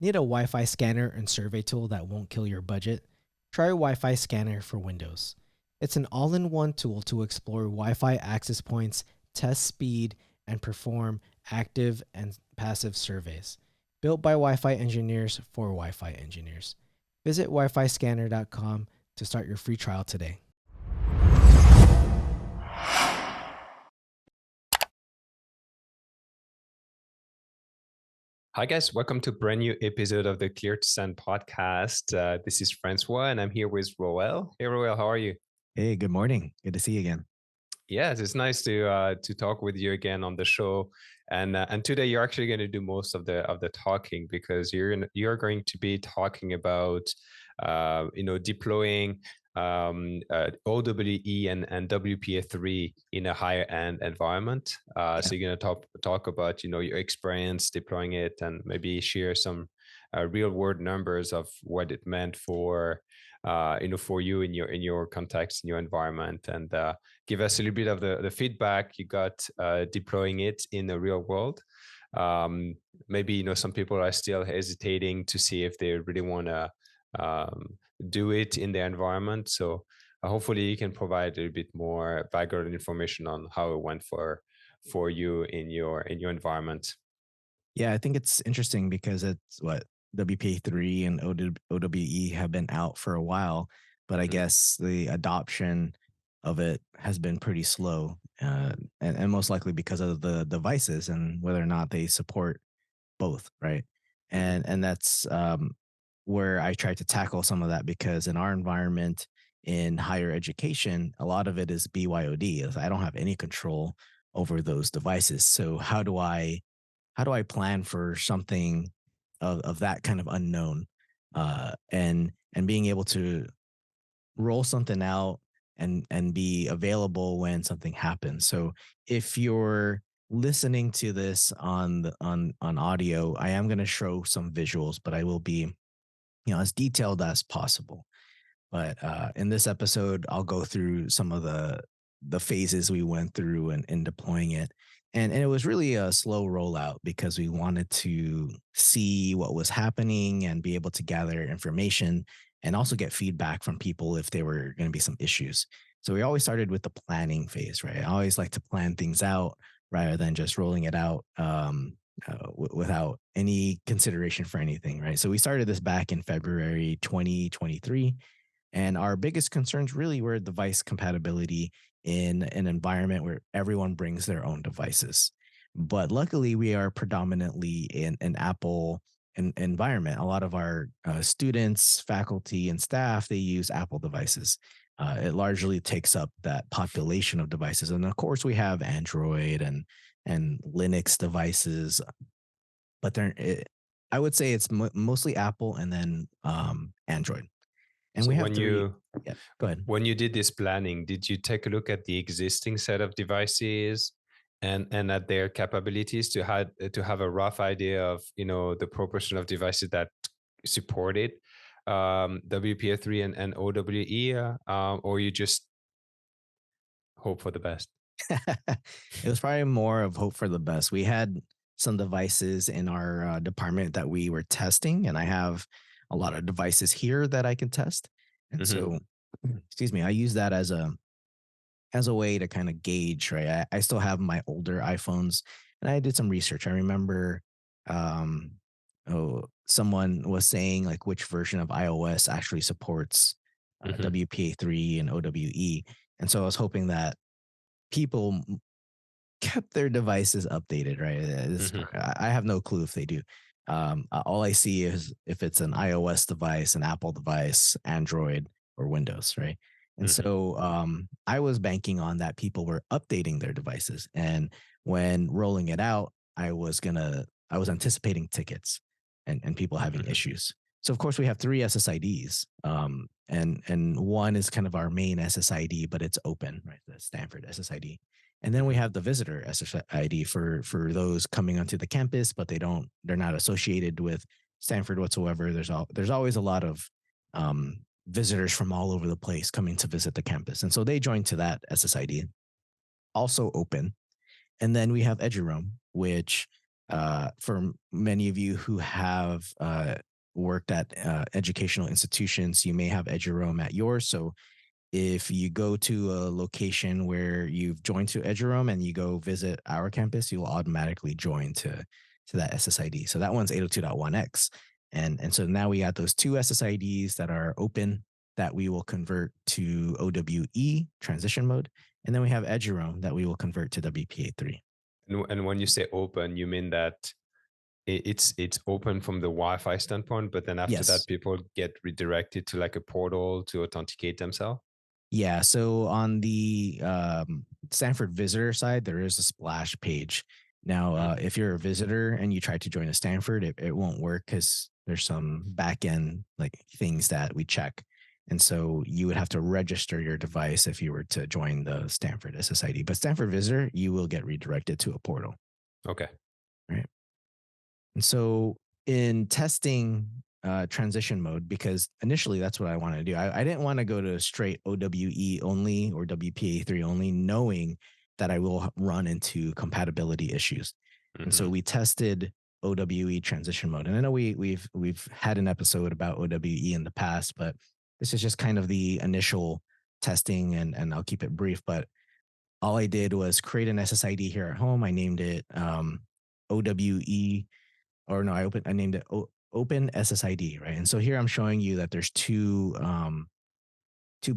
Need a Wi-Fi scanner and survey tool that won't kill your budget? Try Wi-Fi Scanner for Windows. It's an all-in-one tool to explore Wi-Fi access points, test speed, and perform active and passive surveys. Built by Wi-Fi engineers for Wi-Fi engineers. Visit wifiscanner.com to start your free trial today. Hi, guys. Welcome to a brand new episode of the Clear to Send podcast. This is Francois, and I'm here with Rowell. Hey, Rowell, how are you? Hey, good morning. Good to see you again. Yes, it's nice to talk with you again on the show. And today you're actually going to do most of the talking because you're going to be talking about deploying OWE and WPA3 in a higher end environment. So you're going to talk about your experience deploying it and maybe share some real world numbers of what it meant for for you in your context, in your environment, and give us a little bit of the feedback you got deploying it in the real world. Maybe some people are still hesitating to see if they really want to do it in their environment. So hopefully you can provide a little bit more background information on how it went for you in your environment. Yeah, I think it's interesting because it's what WPA3 and OWE have been out for a while, but I Mhm. guess the adoption of it has been pretty slow, and most likely because of the devices and whether or not they support both, right? Mhm. And that's where I try to tackle some of that because in our environment in higher education, a lot of it is BYOD. I don't have any control over those devices. So how do I plan for something of that kind of unknown, and being able to roll something out and be available when something happens. So if you're listening to this on audio, I am going to show some visuals, but I will be as detailed as possible. But in this episode, I'll go through some of the phases we went through in deploying it. And it was really a slow rollout because we wanted to see what was happening and be able to gather information and also get feedback from people if there were going to be some issues. So we always started with the planning phase, right? I always like to plan things out rather than just rolling it out without any consideration for anything, right? So we started this back in February 2023, and our biggest concerns really were device compatibility in an environment where everyone brings their own devices. But luckily, we are predominantly in an Apple environment. A lot of our students, faculty, and staff, they use Apple devices. It largely takes up that population of devices. And of course, we have Android and Linux devices, but I would say it's mostly Apple and then Android. And So we have three. Yeah, go ahead. when you did this planning, did you take a look at the existing set of devices and at their capabilities to have a rough idea of the proportion of devices that supported WPA3 and OWE, or you just hope for the best? It was probably more of hope for the best. We had some devices in our department that we were testing, and I have a lot of devices here that I can test. And Hmm. so, excuse me, I use that as a way to kind of gauge, right? I still have my older iPhones, and I did some research. I remember, um, someone was saying like which version of iOS actually supports Hmm. WPA3 and OWE, and so I was hoping that people kept their devices updated, right? Hmm. I have no clue if they do. All I see is if it's an iOS device, an Apple device, Android, or Windows, right? And Hmm. so I was banking on that people were updating their devices. And when rolling it out, I was anticipating tickets and people having Hmm. issues. So of course we have three SSIDs, and one is kind of our main SSID, but it's open, right? The Stanford SSID, and then we Hmm. have the visitor SSID for those coming onto the campus, but they're not associated with Stanford whatsoever. There's always a lot of visitors from all over the place coming to visit the campus, and so they join to that SSID, also open. And then we have Eduroam, which For many of you who have worked at educational institutions, you may have Eduroam at yours. So if you go to a location where you've joined to Eduroam and you go visit our campus, you will automatically join to that SSID. So that one's 802.1x. And so now we got those two SSIDs that are open that we will convert to OWE transition mode. And then we have Eduroam that we will convert to WPA3. And when you say open, you mean that it's open from the Wi-Fi standpoint, but then after that, people get redirected to like a portal to authenticate themselves? Yeah. So on the Stanford visitor side, there is a splash page. Now, if you're a visitor and you try to join a Stanford, it won't work because there's some back end like things that we check. And so you would have to register your device if you were to join the Stanford SSID. But Stanford visitor, you will get redirected to a portal. Okay. Right. And so in testing transition mode, because initially that's what I wanted to do. I didn't want to go to straight OWE only or WPA3 only, knowing that I will run into compatibility issues. And so we tested OWE transition mode. And I know we've had an episode about OWE in the past, but this is just kind of the initial testing, and I'll keep it brief. But all I did was create an SSID here at home. I named it OWE, or no, I named it Open SSID, right? And so here I'm showing you that there's two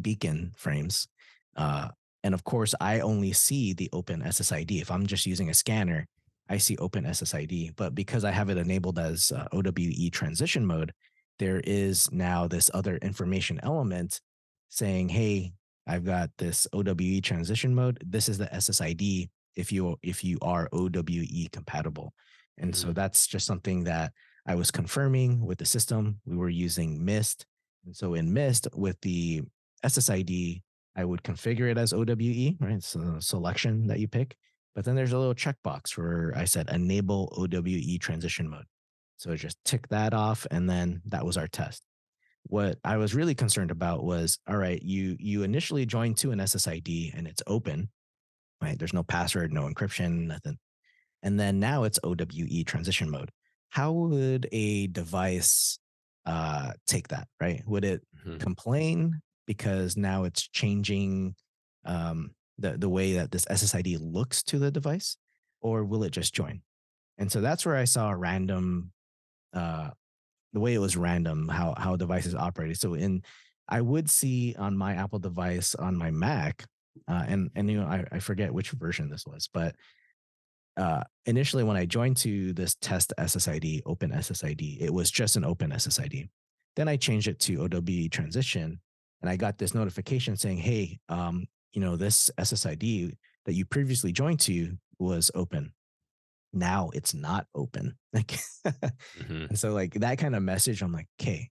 beacon frames. And of course, I only see the Open SSID. If I'm just using a scanner, I see Open SSID. But because I have it enabled as OWE transition mode, there is now this other information element saying, hey, I've got this OWE transition mode. This is the SSID if you are OWE compatible. And so that's just something that I was confirming with the system. We were using MIST. And so in MIST with the SSID, I would configure it as OWE, right? It's a selection that you pick. But then there's a little checkbox where I said enable OWE transition mode. So just tick that off, and then that was our test. What I was really concerned about was, all right, you initially joined to an SSID and it's open, right? There's no password, no encryption, nothing. And then now it's OWE transition mode. How would a device take that, right? Would it complain because now it's changing the way that this SSID looks to the device, or will it just join? And so that's where I saw a random, the way it was random, how devices operated. So I would see on my Apple device on my Mac, and you know, I forget which version this was, but initially when I joined to this test SSID, Open SSID, it was just an Open SSID. Then I changed it to OWE transition, and I got this notification saying, hey, you know, this SSID that you previously joined to was open. Now it's not open. Like, and so like that kind of message, I'm like, okay,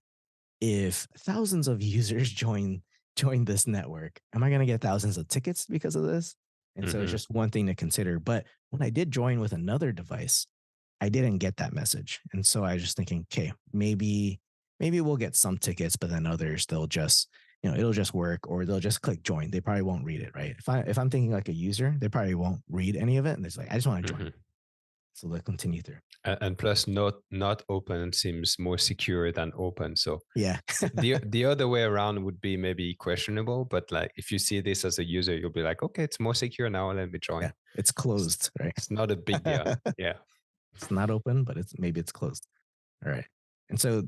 if thousands of users join this network, am I going to get thousands of tickets because of this? And so it's just one thing to consider. But when I did join with another device, I didn't get that message. And so I was just thinking, okay, maybe we'll get some tickets, but then others, they'll just, you know, it'll just work, or they'll just click join. They probably won't read it, right? If I'm thinking like a user, they probably won't read any of it. And it's like, I just want to join. So they'll continue through. And plus, not open seems more secure than open. So yeah, the other way around would be maybe questionable. But like if you see this as a user, you'll be like, okay, it's more secure now. Let me join. Yeah, it's closed, right? It's not a big deal. Yeah, it's not open, but maybe it's closed. All right. And so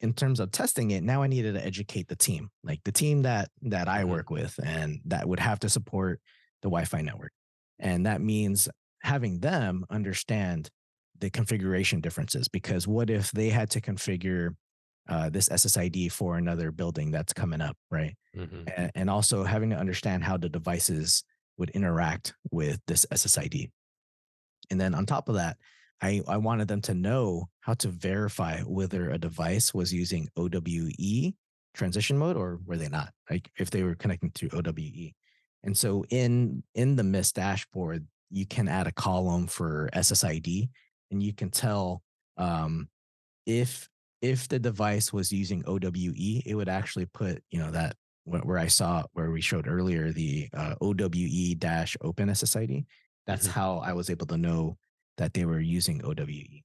in terms of testing it, now I needed to educate the team, like the team that I work with, and that would have to support the Wi-Fi network. And that means having them understand the configuration differences, because what if they had to configure this SSID for another building that's coming up, right? And also having to understand how the devices would interact with this SSID. And then on top of that, I wanted them to know how to verify whether a device was using OWE transition mode or were they not, like if they were connecting to OWE. And so in the MIST dashboard, you can add a column for SSID, and you can tell if the device was using OWE, it would actually put, you know, that where we showed earlier the OWE-open SSID. That's how I was able to know that they were using OWE.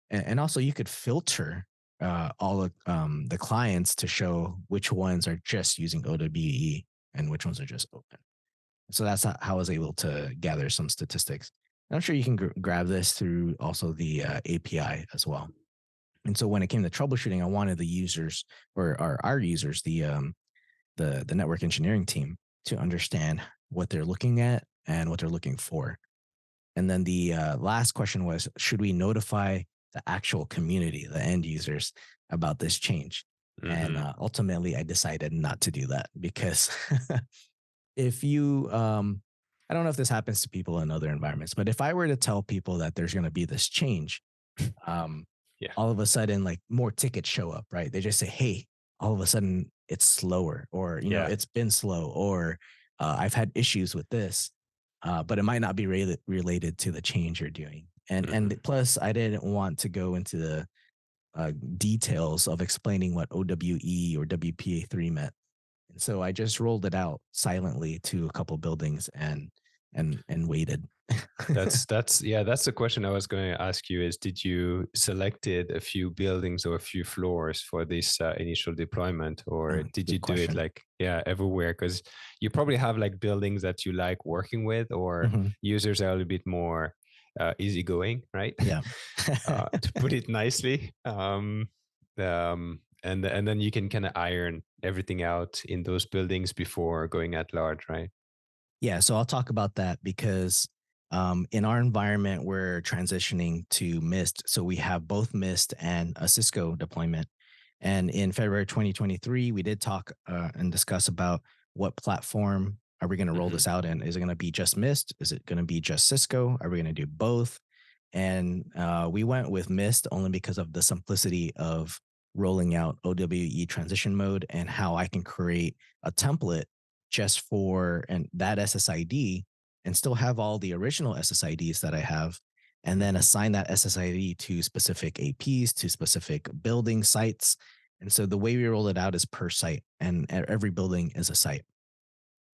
And also you could filter all of the clients to show which ones are just using OWE and which ones are just open. So that's how I was able to gather some statistics. And I'm sure you can grab this through also the API as well. And so when it came to troubleshooting, I wanted the users or our users, the network engineering team, to understand what they're looking at and what they're looking for. And then the last question was, should we notify the actual community, the end users, about this change? And ultimately, I decided not to do that because if you, I don't know if this happens to people in other environments, but if I were to tell people that there's going to be this change, Yeah. all of a sudden, like more tickets show up, right? They just say, hey, all of a sudden it's slower, or, you know, Yeah. it's been slow, or I've had issues with this, but it might not be related to the change you're doing. And plus, I didn't want to go into the details of explaining what OWE or WPA3 meant. And so I just rolled it out silently to a couple buildings and waited. That's the question I was going to ask you is, did you selected a few buildings or a few floors for this initial deployment, or did you do it like everywhere? Because you probably have like buildings that you like working with, or users are a little bit more easygoing, right? Yeah. To put it nicely. And then you can kind of iron everything out in those buildings before going at large, right? Yeah, so I'll talk about that because in our environment, we're transitioning to Mist. So we have both Mist and a Cisco deployment. And in February 2023, we did talk and discuss about what platform are we going to roll this out in? Is it going to be just Mist? Is it going to be just Cisco? Are we going to do both? And we went with Mist only because of the simplicity of rolling out OWE transition mode and how I can create a template just for that SSID and still have all the original SSIDs that I have, and then assign that SSID to specific APs, to specific building sites. And so the way we roll it out is per site, and every building is a site.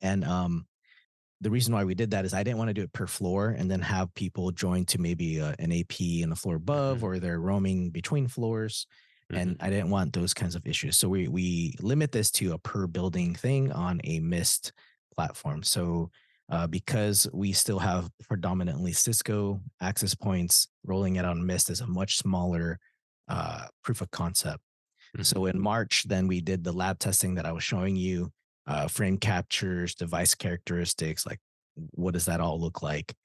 And the reason why we did that is I didn't want to do it per floor and then have people join to maybe an AP in the floor above, or they're roaming between floors. And I didn't want those kinds of issues. So we limit this to a per building thing on a Mist platform. So because we still have predominantly Cisco access points, rolling it on Mist is a much smaller proof of concept. So in March, then we did the lab testing that I was showing you, frame captures, device characteristics, like what does that all look like?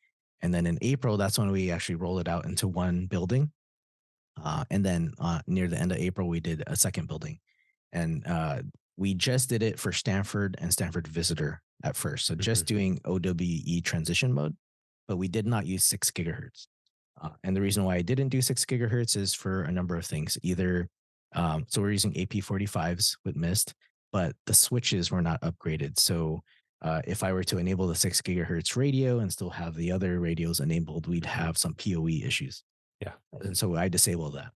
And then in April, that's when we actually rolled it out into one building. And then near the end of April, we did a second building. And we just did it for Stanford and Stanford Visitor at first. So just doing OWE transition mode, but we did not use 6 gigahertz. And the reason why I didn't do 6 gigahertz is for a number of things. Either, so we're using AP45s with Mist, but the switches were not upgraded. So if I were to enable the 6 gigahertz radio and still have the other radios enabled, we'd have some PoE issues. Yeah. And so I disabled that.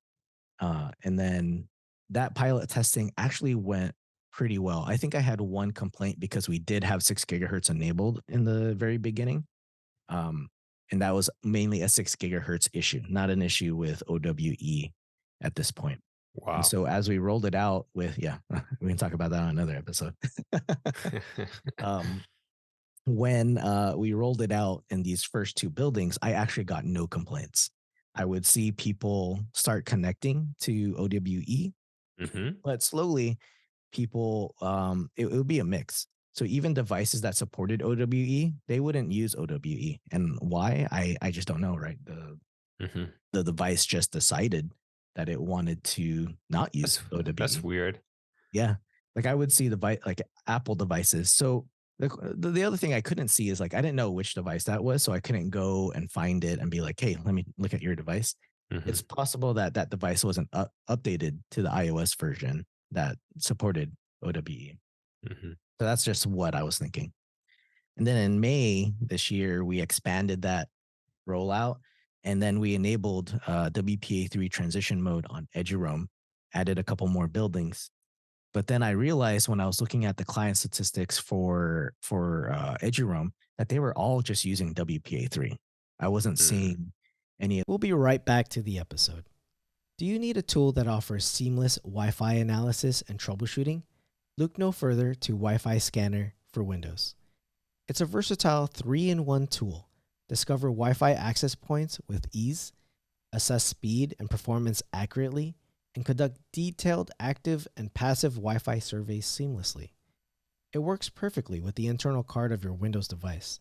And then that pilot testing actually went pretty well. I think I had one complaint because we did have 6 gigahertz enabled in the very beginning. And that was mainly a 6 gigahertz issue, not an issue with OWE at this point. Wow. And so as we rolled it out with, we can talk about that on another episode. When we rolled it out in these first 2 buildings, I actually got no complaints. I would see people start connecting to OWE, but slowly people, it would be a mix. So even devices that supported OWE, they wouldn't use OWE. And why? I just don't know, right? The device just decided that it wanted to not use OWE. That's weird. Yeah. Like I would see like Apple devices. So the other thing I couldn't see is like, I didn't know which device that was. So I couldn't go and find it and be like, hey, let me look at your device. It's possible that that device wasn't updated to the iOS version that supported OWE. So that's just what I was thinking. And then in May this year, we expanded that rollout, and then we enabled WPA3 transition mode on Eduroam, added a couple more buildings. But then I realized when I was looking at the client statistics for Eduroam that they were all just using WPA3. I wasn't seeing any. We'll be right back to the episode. Do you need a tool that offers seamless Wi-Fi analysis and troubleshooting? Look no further to Wi-Fi Scanner for Windows. It's a versatile 3-in-1 tool. Discover Wi-Fi access points with ease, assess speed and performance accurately, and conduct detailed active and passive Wi-Fi surveys seamlessly. It works perfectly with the internal card of your Windows device.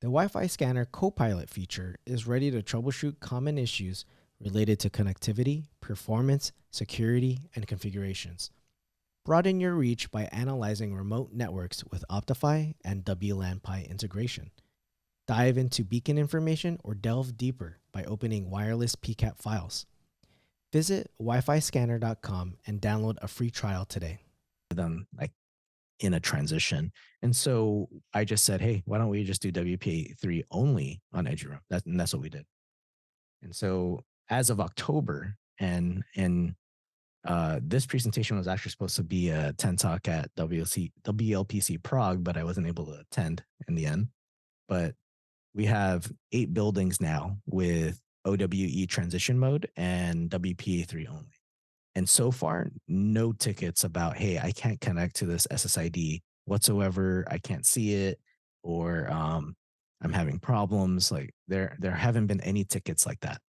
The Wi-Fi Scanner Copilot feature is ready to troubleshoot common issues related to connectivity, performance, security, and configurations. Broaden your reach by analyzing remote networks with Optify and WLAN PI integration. Dive into beacon information or delve deeper by opening wireless PCAP files. Visit wifiscanner.com and download a free trial today. Them like in a transition. And so I just said, hey, why don't we just do WPA3 only on EduRoam? And that's what we did. And so as of October, and this presentation was actually supposed to be a 10 talk at WLPC Prague, but I wasn't able to attend in the end. But we have 8 buildings now with OWE transition mode and WPA3 only. And so far, no tickets about, hey, I can't connect to this SSID whatsoever. I can't see it, or I'm having problems. Like there haven't been any tickets like that.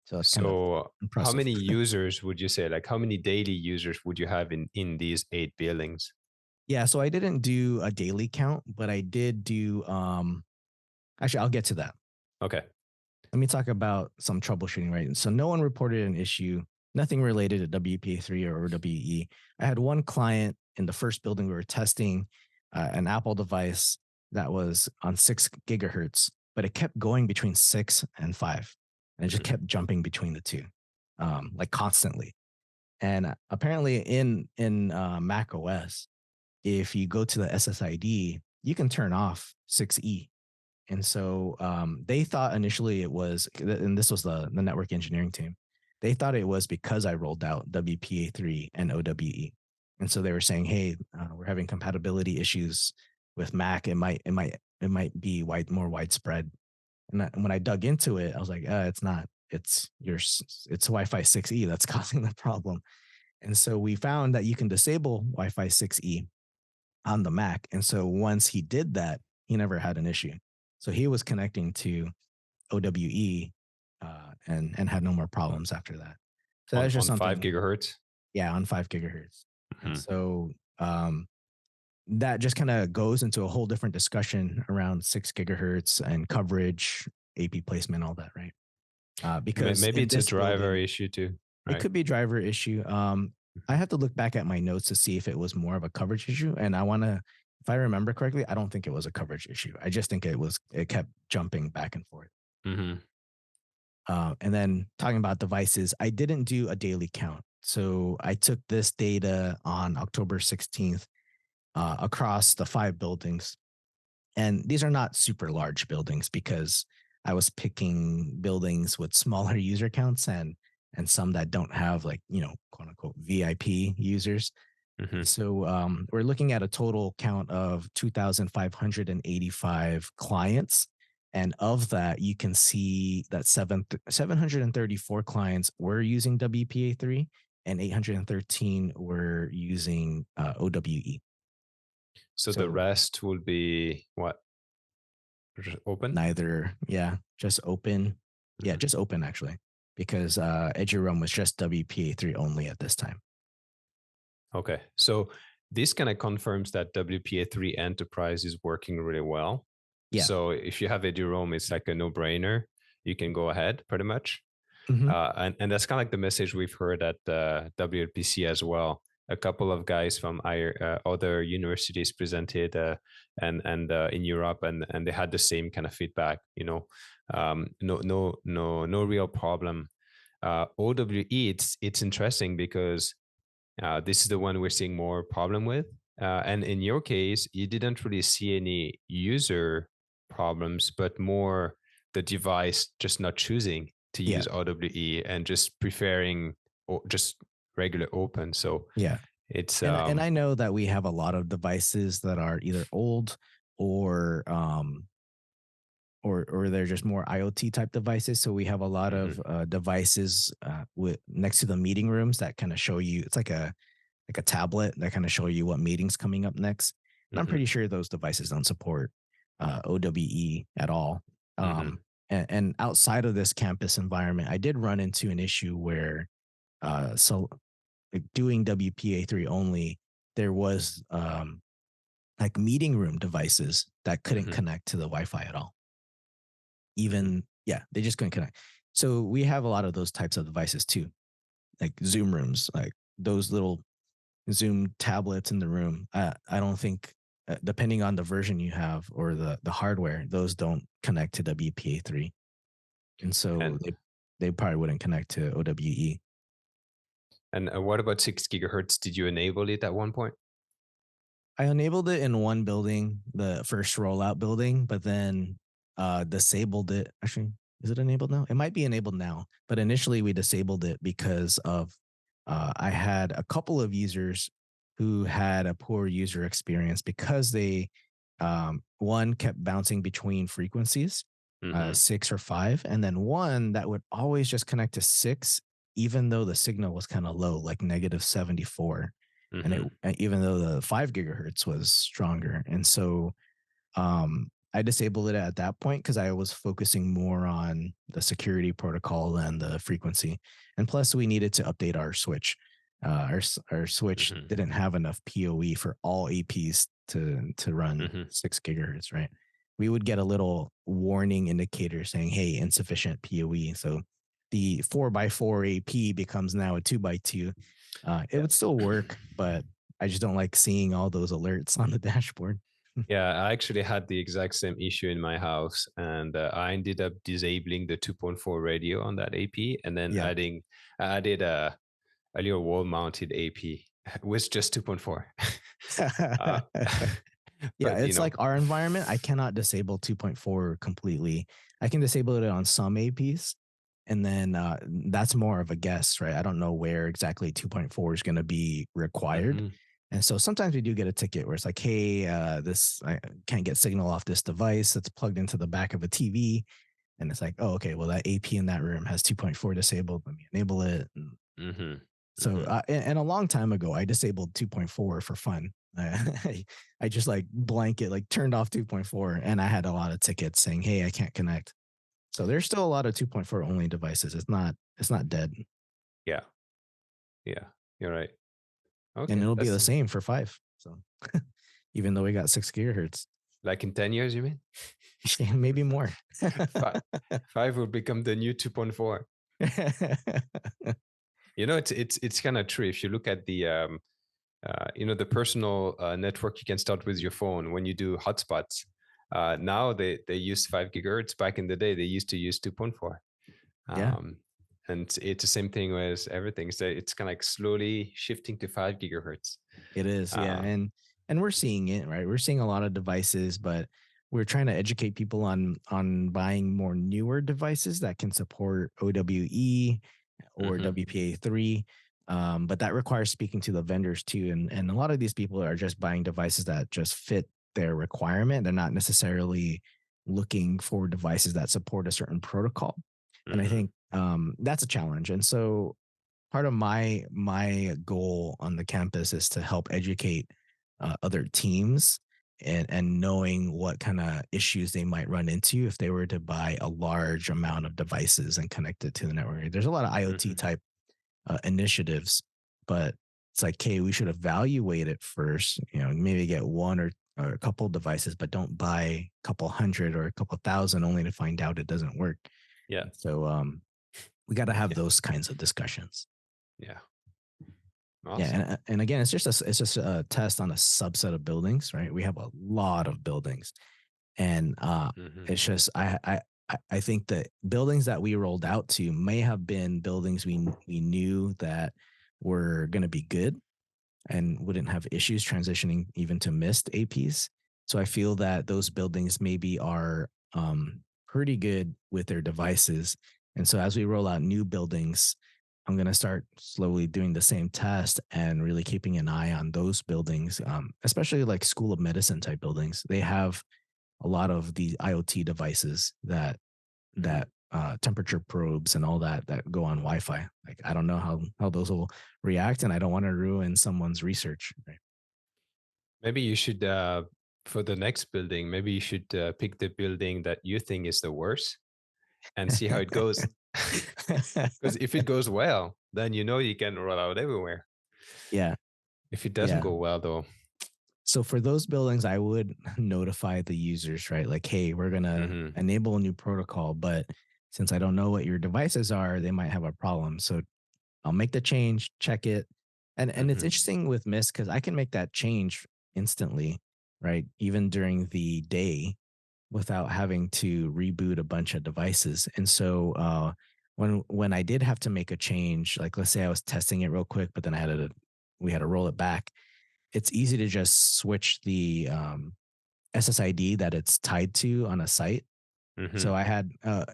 So it's kind of impressive. How many users would you say, like how many daily users would you have in these 8 buildings? Yeah, so I didn't do a daily count, but I did do, actually, I'll get to that. Okay. Let me talk about some troubleshooting, right? So no one reported an issue, nothing related to WPA3 or OWE. I had one client in the first building we were testing an Apple device that was on 6 gigahertz, but it kept going between 6 and 5. And it just kept jumping between the two, like constantly. And apparently in Mac OS, if you go to the SSID, you can turn off 6E. And so they thought initially it was, and this was the network engineering team, they thought it was because I rolled out WPA3 and OWE. And so they were saying, hey, we're having compatibility issues with Mac. It might be more widespread. And when I dug into it, I was like, it's not. It's Wi-Fi 6E that's causing the problem. And so we found that you can disable Wi-Fi 6E on the Mac. And so once he did that, he never had an issue. So he was connecting to OWE and had no more problems after that. So that's just on something. 5 gigahertz? Yeah, on 5 gigahertz. Mm-hmm. And so that just kind of goes into a whole different discussion around 6 gigahertz and coverage, AP placement, all that, right? Because maybe it's a driver issue too. Right? It could be a driver issue. I have to look back at my notes to see if it was more of a coverage issue. And I want to, if I remember correctly, I don't think it was a coverage issue. I just think it kept jumping back and forth. Mm-hmm. And then talking about devices, I didn't do a daily count. So I took this data on October 16th across the 5 buildings. And these are not super large buildings because I was picking buildings with smaller user counts and some that don't have like, quote unquote VIP users. Mm-hmm. So we're looking at a total count of 2,585 clients. And of that, you can see that 734 clients were using WPA3 and 813 were using OWE. So the rest will be what? Open? Neither. Yeah, just open. Mm-hmm. Yeah, just open actually, because EduRoam was just WPA3 only at this time. Okay, so this kind of confirms that WPA3 Enterprise is working really well. Yeah. So if you have EduRoam, it's like a no-brainer. You can go ahead, pretty much. Mm-hmm. And that's kind of like the message we've heard at WLPC as well. A couple of guys from other universities presented and in Europe, and they had the same kind of feedback. No real problem. OWE, it's interesting because this is the one we're seeing more problem with. And in your case, you didn't really see any user problems, but more the device just not choosing to use OWE and just preferring just regular open. So yeah, it's and I know that we have a lot of devices that are either old or or they're just more IoT type devices. So we have a lot of devices with next to the meeting rooms that kind of show you. It's like a tablet that kind of show you what meeting's coming up next. And I'm pretty sure those devices don't support OWE at all. And outside of this campus environment, I did run into an issue where so like doing WPA3 only, there was like meeting room devices that couldn't connect to the Wi-Fi at all. Even they just couldn't connect. So we have a lot of those types of devices too, like Zoom rooms, like those little Zoom tablets in the room. I don't think, depending on the version you have or the hardware, those don't connect to WPA3, and so they probably wouldn't connect to OWE. And what about 6 gigahertz? Did you enable it at one point? I enabled it in one building, the first rollout building, but then disabled it. Actually, is it enabled now? It might be enabled now, but initially we disabled it because of I had a couple of users who had a poor user experience because they one kept bouncing between frequencies, 6 or 5, and then one that would always just connect to 6, even though the signal was kind of low, like -74. And even though the 5 gigahertz was stronger. And so I disabled it at that point because I was focusing more on the security protocol than the frequency. And plus we needed to update our switch. Our switch didn't have enough PoE for all APs to run 6 gigahertz, right? We would get a little warning indicator saying, hey, insufficient PoE. So the 4x4 AP becomes now a 2x2. It would still work, but I just don't like seeing all those alerts on the dashboard. Yeah, I actually had the exact same issue in my house, and I ended up disabling the 2.4 radio on that AP, and then I added a little wall-mounted AP with just 2.4. Yeah, it's like our environment. I cannot disable 2.4 completely. I can disable it on some APs, and then that's more of a guess, right? I don't know where exactly 2.4 is going to be required. And so sometimes we do get a ticket where it's like, hey, I can't get signal off this device that's plugged into the back of a TV. And it's like, oh, okay, well, that AP in that room has 2.4 disabled. Let me enable it. So, and a long time ago, I disabled 2.4 for fun. I just like blanket, like turned off 2.4, and I had a lot of tickets saying, hey, I can't connect. So there's still a lot of 2.4 only devices. It's not dead. Yeah, you're right. Okay, and it'll be the same for 5. So even though we got 6 gigahertz, like in 10 years, you mean? Maybe more. 5 will become the new 2.4. It's kind of true. If you look at the the personal network you can start with your phone when you do hotspots. Now they use 5 gigahertz. Back in the day, they used to use 2.4. And it's the same thing with everything. So it's kind of like slowly shifting to 5 gigahertz. It is, yeah. And we're seeing it, right? We're seeing a lot of devices, but we're trying to educate people on buying more newer devices that can support OWE or WPA3. But that requires speaking to the vendors too. And a lot of these people are just buying devices that just fit their requirement. They're not necessarily looking for devices that support a certain protocol. And I think that's a challenge. And so part of my goal on the campus is to help educate other teams and knowing what kind of issues they might run into if they were to buy a large amount of devices and connect it to the network. There's a lot of IoT type initiatives, but it's like, hey, we should evaluate it first, maybe get one or a couple devices, but don't buy a couple hundred or a couple thousand only to find out it doesn't work. Yeah. So we got to have those kinds of discussions. Yeah. Awesome. Yeah, and again, it's just a test on a subset of buildings, right? We have a lot of buildings, and it's just I think the buildings that we rolled out to may have been buildings we knew that were going to be good and wouldn't have issues transitioning even to missed APs. So I feel that those buildings maybe are pretty good with their devices. And so as we roll out new buildings, I'm going to start slowly doing the same test and really keeping an eye on those buildings, especially like School of Medicine type buildings. They have a lot of the IoT devices that temperature probes and all that go on Wi-Fi. Like I don't know how those will react, and I don't want to ruin someone's research. Right? Maybe you should, for the next building, maybe you should pick the building that you think is the worst and see how it goes. Because if it goes well, then you can roll out everywhere. Yeah. If it doesn't go well, though. So for those buildings, I would notify the users, right? Like, hey, we're going to enable a new protocol, but since I don't know what your devices are, they might have a problem. So I'll make the change, check it. And it's interesting with Mist because I can make that change instantly, right? Even during the day without having to reboot a bunch of devices. And so when I did have to make a change, like let's say I was testing it real quick, but then we had to roll it back. It's easy to just switch the SSID that it's tied to on a site. So I had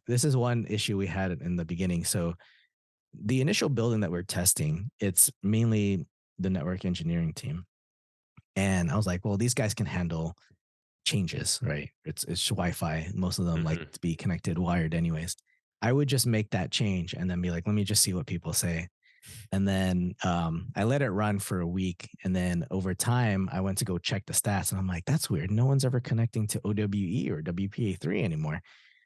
this is one issue we had in the beginning. So the initial building that we're testing, it's mainly the network engineering team. And I was like, well, these guys can handle changes, right? It's Wi-Fi. Most of them like to be connected wired anyways. I would just make that change and then be like, let me just see what people say. And then I let it run for a week. And then over time, I went to go check the stats. And I'm like, that's weird. No one's ever connecting to OWE or WPA3 anymore.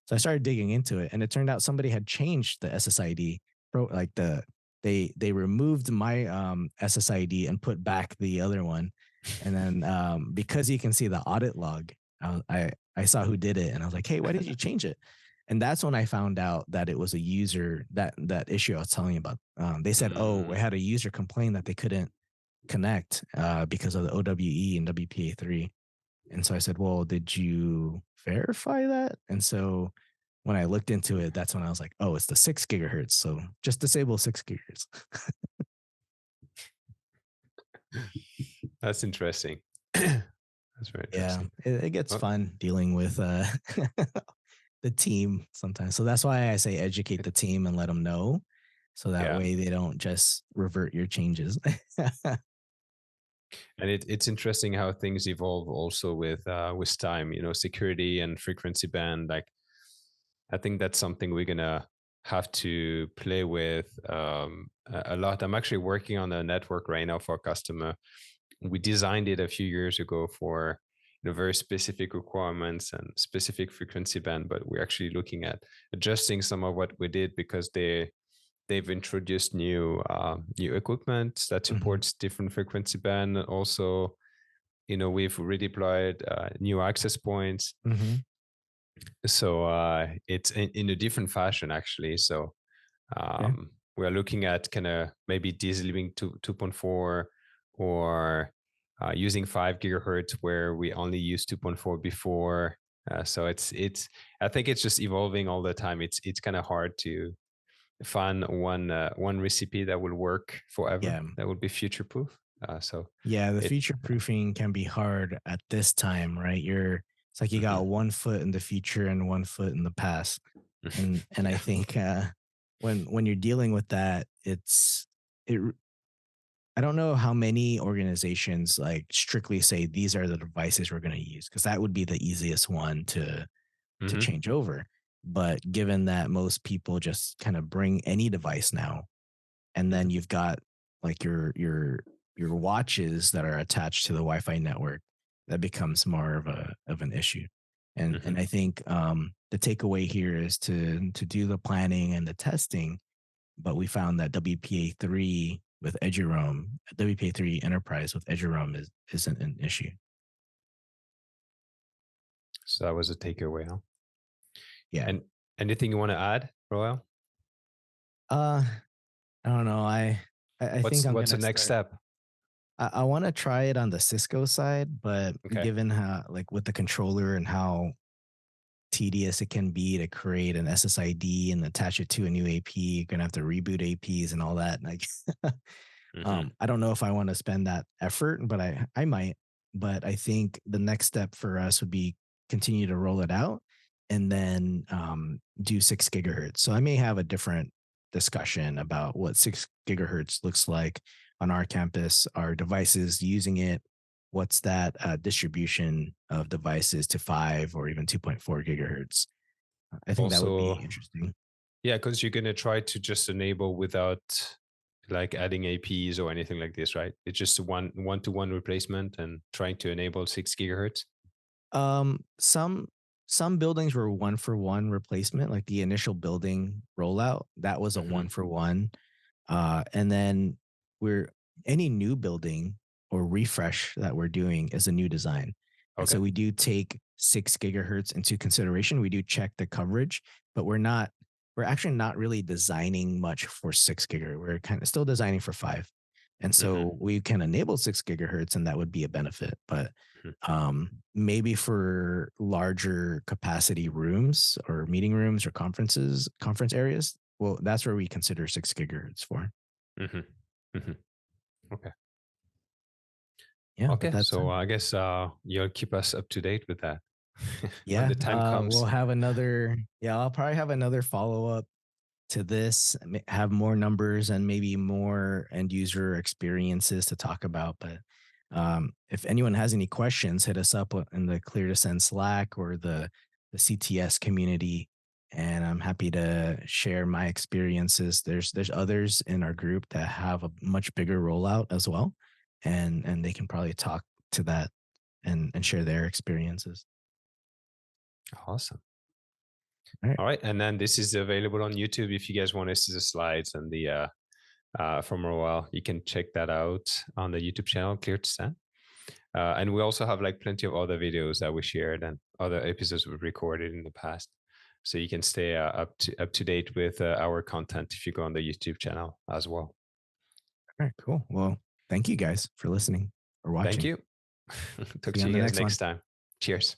So I started digging into it. And it turned out somebody had changed the SSID. They removed my SSID and put back the other one. And then because you can see the audit log, I saw who did it. And I was like, hey, why did you change it? And that's when I found out that it was a user, that issue I was telling you about. They said, oh, we had a user complain that they couldn't connect because of the OWE and WPA3. And so I said, well, did you verify that? And so when I looked into it, that's when I was like, oh, it's the 6 gigahertz. So just disable 6 gigahertz. That's interesting. That's very interesting. Yeah, it gets fun dealing with the team sometimes. So that's why I say educate the team and let them know. So that way they don't just revert your changes. And it's interesting how things evolve also with time, security and frequency band. Like, I think that's something we're going to have to play with a lot. I'm actually working on a network right now for a customer. We designed it a few years ago for very specific requirements and specific frequency band, but we're actually looking at adjusting some of what we did because they've introduced new equipment that supports different frequency band. Also, we've redeployed new access points. So it's in a different fashion actually. So we're looking at kind of maybe dieseling 2.4 or using 5 gigahertz where we only used 2.4 before. So it's I think it's just evolving all the time. It's kind of hard to find one recipe that will work forever. That would be future proof. The future proofing can be hard at this time, right? It's like you got 1 foot in the future and 1 foot in the past. And I think when you're dealing with that, I don't know how many organizations like strictly say these are the devices we're going to use, because that would be the easiest one to change over. But given that most people just kind of bring any device now, and then you've got like your watches that are attached to the Wi-Fi network, that becomes more of an issue. And I think the takeaway here is to do the planning and the testing. But we found that WPA3 with EduRoam, WPA3 Enterprise with EduRoam isn't an issue. So that was a takeaway, huh? Yeah. And anything you want to add, Rowell? I don't know. I think what's the next step? I want to try it on the Cisco side, but given how, like with the controller and how tedious it can be to create an SSID and attach it to a new AP, you're gonna have to reboot APs and all that. Like, I don't know if I want to spend that effort, but I might. But I think the next step for us would be continue to roll it out and then do 6 gigahertz. So I may have a different discussion about what 6 gigahertz looks like on our campus, our devices using it, what's that distribution of devices to 5 or even 2.4 gigahertz. I think that would be Also, interesting. yeah, because you're going to try to just enable without like adding APs or anything like this, right? It's just a one-to-one replacement and trying to enable 6 gigahertz. Some buildings were 1-for-1 replacement, like the initial building rollout, that was a Mhm. 1-for-1. And then any new building or refresh that we're doing is a new design. And so Okay. we do take 6 gigahertz into consideration. We do check the coverage, but we're actually not really designing much for 6 gigahertz. We're kind of still designing for 5. And so we can enable 6 gigahertz and that would be a benefit. But maybe for larger capacity rooms or meeting rooms or conference areas, well, that's where we consider 6 gigahertz for. Okay. Yeah. Okay. But that's So I guess you'll keep us up to date with that when yeah. the time comes. We'll have another. Yeah, I'll probably have another follow up to this. Have more numbers and maybe more end user experiences to talk about. But if anyone has any questions, hit us up in the Clear to Send Slack or the CTS community, and I'm happy to share my experiences. There's others in our group that have a much bigger rollout as well, and they can probably talk to that and share their experiences. Awesome. All right. All right. And then this is available on YouTube. If you guys want to see the slides and the from Rowell, you can check that out on the YouTube channel, Clear to Send. And we also have like plenty of other videos that we shared and other episodes we've recorded in the past. So you can stay up to date with our content if you go on the YouTube channel as well. All right, cool. Well, thank you guys for listening or watching. Thank you. Talk See to you on you the guys next one. next time. Cheers.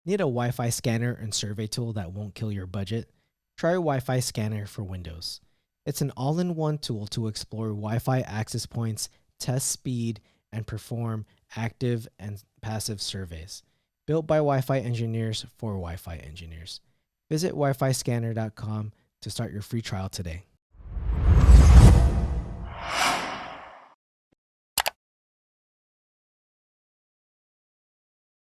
Need a Wi-Fi scanner and survey tool that won't kill your budget? Try Wi-Fi Scanner for Windows. It's an all-in-one tool to explore Wi-Fi access points, test speed, and perform active and passive surveys. Built by Wi-Fi engineers for Wi-Fi engineers. Visit wifiscanner.com to start your free trial today.